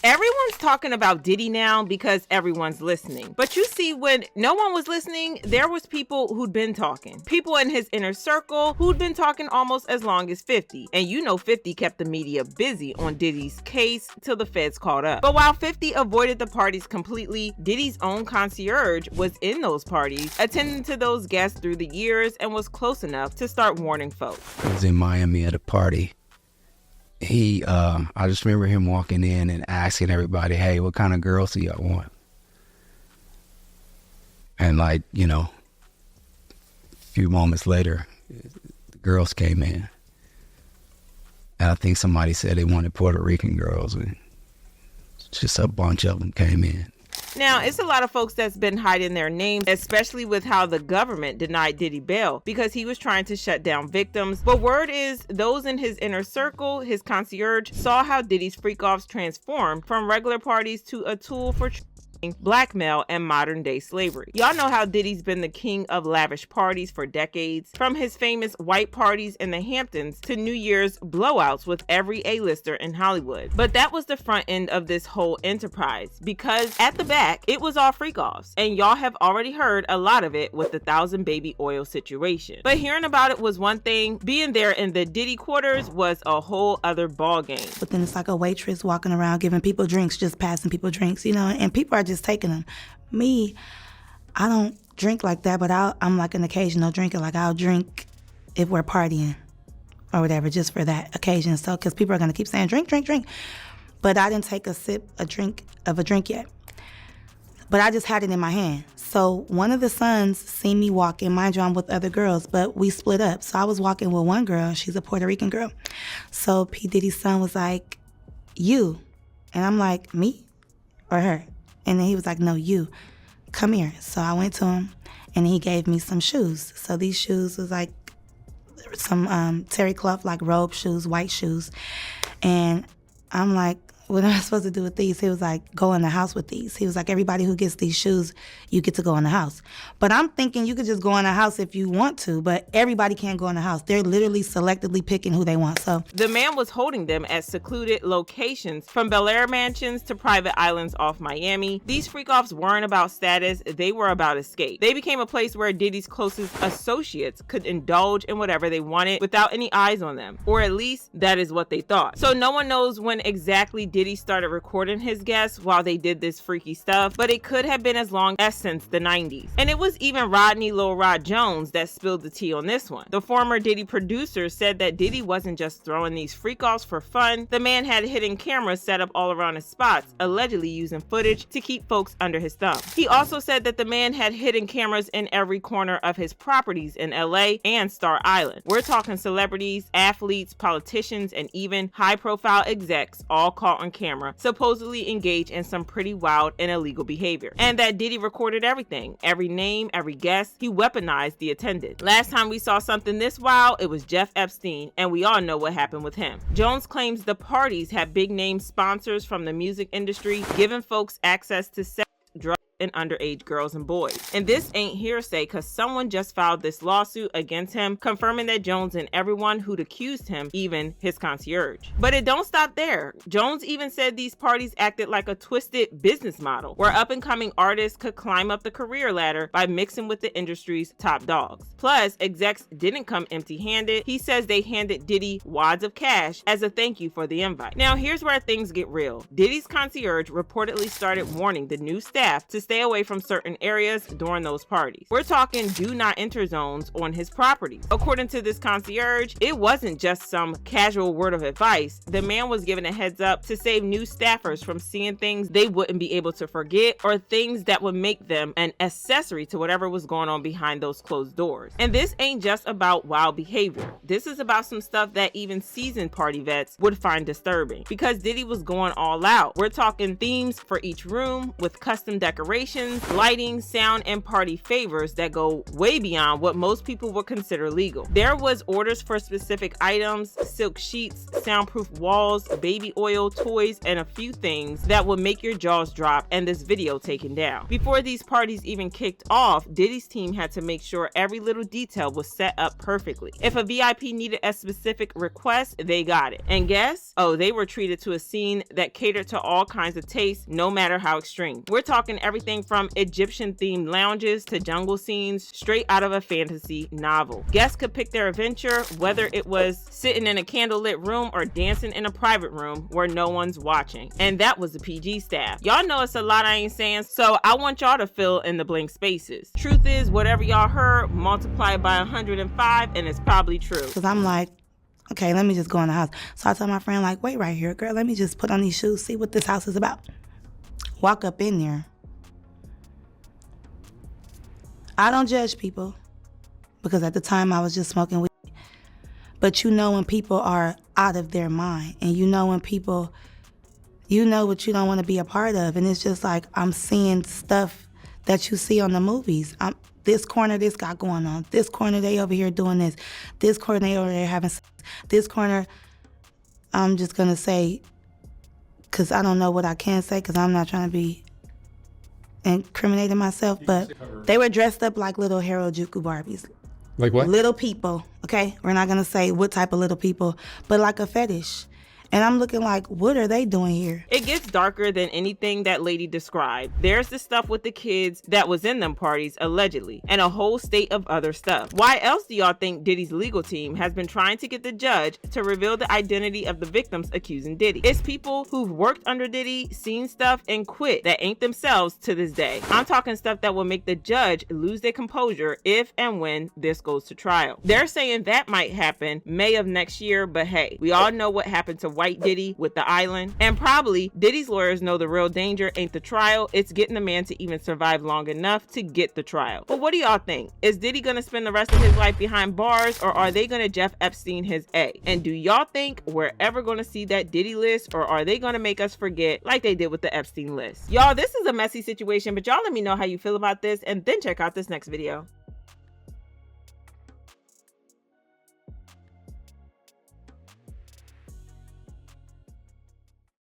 Everyone's talking about Diddy now because everyone's listening. But you see, when no one was listening, there was people who'd been talking. People in his inner circle who'd been talking almost as long as 50. And you know 50 kept the media busy on Diddy's case till the feds caught up. But while 50 avoided the parties completely, Diddy's own concierge was in those parties, attending to those guests through the years, and was close enough to start warning folks. I was in Miami at a party. I just remember him walking in and asking everybody, hey, what kind of girls do y'all want? And a few moments later, the girls came in. And I think somebody said they wanted Puerto Rican girls. And just a bunch of them came in. Now, it's a lot of folks that's been hiding their names, especially with how the government denied Diddy bail because he was trying to shut down victims. But word is, those in his inner circle, his concierge, saw how Diddy's freak-offs transformed from regular parties to a tool for blackmail and modern day slavery. Y'all know how Diddy's been the king of lavish parties for decades, from his famous white parties in the Hamptons to New Year's blowouts with every A-lister in Hollywood. But that was the front end of this whole enterprise, because at the back it was all freak-offs, and y'all have already heard a lot of it with the 1,000 baby oil situation. But hearing about it was one thing, being there in the Diddy quarters was a whole other ball game. But then it's like a waitress walking around giving people drinks, just passing people drinks, and people are just taking them. Me, I don't drink like that, but I'm like an occasional drinker. Like, I'll drink if we're partying or whatever, just for that occasion. So, because people are going to keep saying, drink, drink, drink. But I didn't take a drink yet. But I just had it in my hand. So one of the sons seen me walking. Mind you, I'm with other girls, but we split up. So I was walking with one girl. She's a Puerto Rican girl. So P. Diddy's son was like, you. And I'm like, me or her? And then he was like, no, you. Come here. So I went to him, and he gave me some shoes. So these shoes was like some terry cloth, like robe shoes, white shoes. And I'm like, what am I supposed to do with these? He was like, go in the house with these. He was like, everybody who gets these shoes, you get to go in the house. But I'm thinking you could just go in the house if you want to, but everybody can't go in the house. They're literally selectively picking who they want. So the man was holding them at secluded locations, from Bel Air mansions to private islands off Miami. These freak-offs weren't about status, they were about escape. They became a place where Diddy's closest associates could indulge in whatever they wanted without any eyes on them, or at least that is what they thought. So no one knows when exactly Diddy started recording his guests while they did this freaky stuff, but it could have been as long as since the 90s. And it was even Rodney Lil Rod Jones that spilled the tea on this one. The former Diddy producer said that Diddy wasn't just throwing these freak-offs for fun. The man had hidden cameras set up all around his spots, allegedly using footage to keep folks under his thumb. He also said that the man had hidden cameras in every corner of his properties in LA and Star Island. We're talking celebrities, athletes, politicians, and even high-profile execs all caught on camera, supposedly engaged in some pretty wild and illegal behavior. And that Diddy recorded everything, every name, every guest. He weaponized the attendant. Last time we saw something this wild, it was Jeff Epstein, and we all know what happened with him. Jones claims the parties have big name sponsors from the music industry, giving folks access to sex, drugs, and underage girls and boys. And this ain't hearsay, because someone just filed this lawsuit against him, confirming that Jones and everyone who'd accused him, even his concierge. But it don't stop there. Jones even said these parties acted like a twisted business model, where up-and-coming artists could climb up the career ladder by mixing with the industry's top dogs. Plus, execs didn't come empty-handed. He says they handed Diddy wads of cash as a thank you for the invite. Now, here's where things get real. Diddy's concierge reportedly started warning the new staff to stay away from certain areas during those parties. We're talking do not enter zones on his property. According to this concierge, it wasn't just some casual word of advice. The man was given a heads up to save new staffers from seeing things they wouldn't be able to forget, or things that would make them an accessory to whatever was going on behind those closed doors. And this ain't just about wild behavior. This is about some stuff that even seasoned party vets would find disturbing, because Diddy was going all out. We're talking themes for each room with custom decorations decorations, lighting, sound, and party favors that go way beyond what most people would consider legal. There was orders for specific items, silk sheets, soundproof walls, baby oil, toys, and a few things that would make your jaws drop and this video taken down. Before these parties even kicked off, Diddy's team had to make sure every little detail was set up perfectly. If a VIP needed a specific request, they got it. And guess? Oh, they were treated to a scene that catered to all kinds of tastes, no matter how extreme. We're talking everything from Egyptian-themed lounges to jungle scenes straight out of a fantasy novel. Guests could pick their adventure, whether it was sitting in a candlelit room or dancing in a private room where no one's watching. And that was the PG staff. Y'all know it's a lot I ain't saying, so I want y'all to fill in the blank spaces. Truth is, whatever y'all heard, multiply it by 105 and it's probably true. Because I'm like, okay, let me just go in the house. So I tell my friend, like, wait right here, girl, let me just put on these shoes, see what this house is about. Walk up in there. I don't judge people because at the time I was just smoking weed. But you know when people are out of their mind, and you know when people, you know what you don't want to be a part of. And it's just like I'm seeing stuff that you see on the movies. This corner, this got going on. This corner, they over here doing this. This corner, they over there having sex. This corner, I'm just going to say, because I don't know what I can say because I'm not trying to be incriminating myself, but they were dressed up like little Harajuku Barbies. Like what? Little people, okay? We're not going to say what type of little people, but like a fetish. And I'm looking like, what are they doing here? It gets darker than anything that lady described. There's the stuff with the kids that was in them parties, allegedly, and a whole state of other stuff. Why else do y'all think Diddy's legal team has been trying to get the judge to reveal the identity of the victims accusing Diddy? It's people who've worked under Diddy, seen stuff, and quit that ain't themselves to this day. I'm talking stuff that will make the judge lose their composure if and when this goes to trial. They're saying that might happen May of next year, but hey, we all know what happened to White Diddy with the island, and probably Diddy's lawyers know the real danger ain't the trial, it's getting the man to even survive long enough to get the trial. But what do y'all think? Is Diddy gonna spend the rest of his life behind bars, or are they gonna Jeff Epstein his A? And do y'all think we're ever gonna see that Diddy list, or are they gonna make us forget like they did with the Epstein list? Y'all, this is a messy situation, but y'all let me know how you feel about this, and then check out this next video.